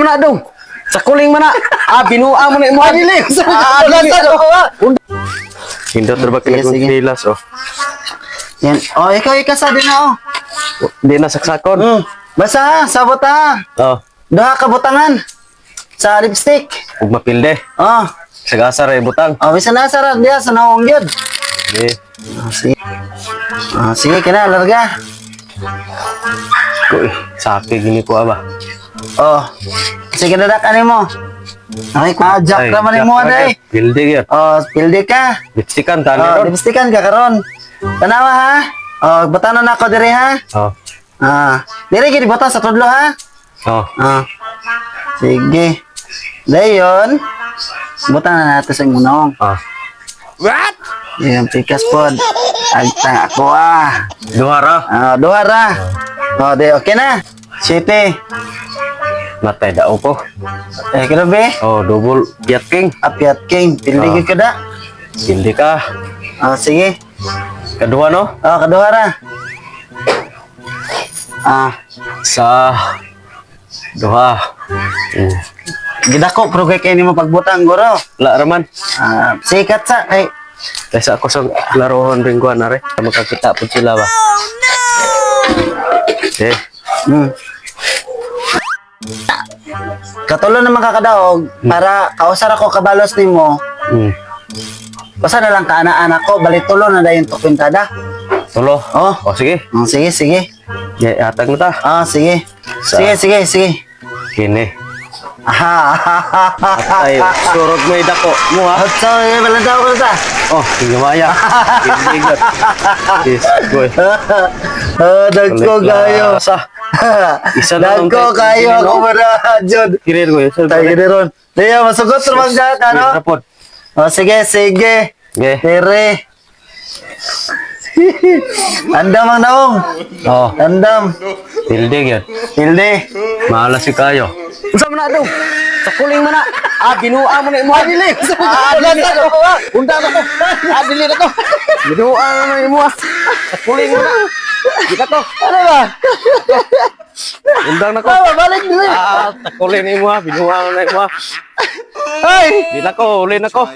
man na dong. Sa kuling man na. Binua mo na imo. Dili. Hindot ra ba kini kung pilas oh. Yan. Oh, ikaw sa din na oh. Di na saksakon. Basta, sabot ha. Oh, Duha ka butangan. Sa lipstick. ug mapilde. Oh. Sagasa ra butang. Oh, bisa na sarap diya sa naong yun. Eh, Sige. Sige, kina, larga. kuy, sakit gini ko ba. Oh. Sige, dadakan mo. Ay, jack naman mo ada eh. Pilde gyud. Oh, pildi ka. Lipstickan tani Oh, ron. lipstickan ka karon. Tanawa ha. Oh, batanon ako diri ha. Oh. Diri gid botan sa tudlo ha. Oh. Sige. Dayon. Butan na nato sa munong. Oh. What? Yan pikas pod. Agta ako Duha ra. Duha ra. Oh, de okay na. City. Matay daw ko. Grabe. Oh, double Piat King. Apiat King, pildi gyud ka da. Pilde ka. Sige. Kedua no? Kedua ra. Sa duha. Gidako pero kay ni mo pagbutang guro. La raman. Sikat sa kay Kaysa ako sa laruhon ring kuan na re. Makakita po sila ba? Eh. Katulo naman kakadaog para kausar ako kabalos nimo. Basta na lang ka anak ko balik tulo na dayon to kwintada. Tulo. Oh. Oh, sige. Sige. Ya, atag mo ta. Sige. Sige. Kini. Ay, Ay, surog mo idako mo ha. sorry, balantaw ko sa. Oh, tingmaya. Kinigot. Yes, boy. Dagko kayo. Sa. Isa na lang Dagko kayo ako mara, Jod. Kirir ko yun. Tayo giniron. Diya, masugot rumang ka, no? Rapod. Sige. Okay. Tere. Andam ang naong. Oh, Andam. tilde yun. Hilde. Mahala si kayo. Unsa man na daw? Sa kuling man na. Binua mo na imo. Dili. Unda na ko. Dili na ko. Binua mo na imo. Sa kuling man na. Di ka to. Ano ba? Undang na ko. Balik dili. Sa kuling imo ha. Binua mo na imo ha. Ay! Di na ko. Uli na ko.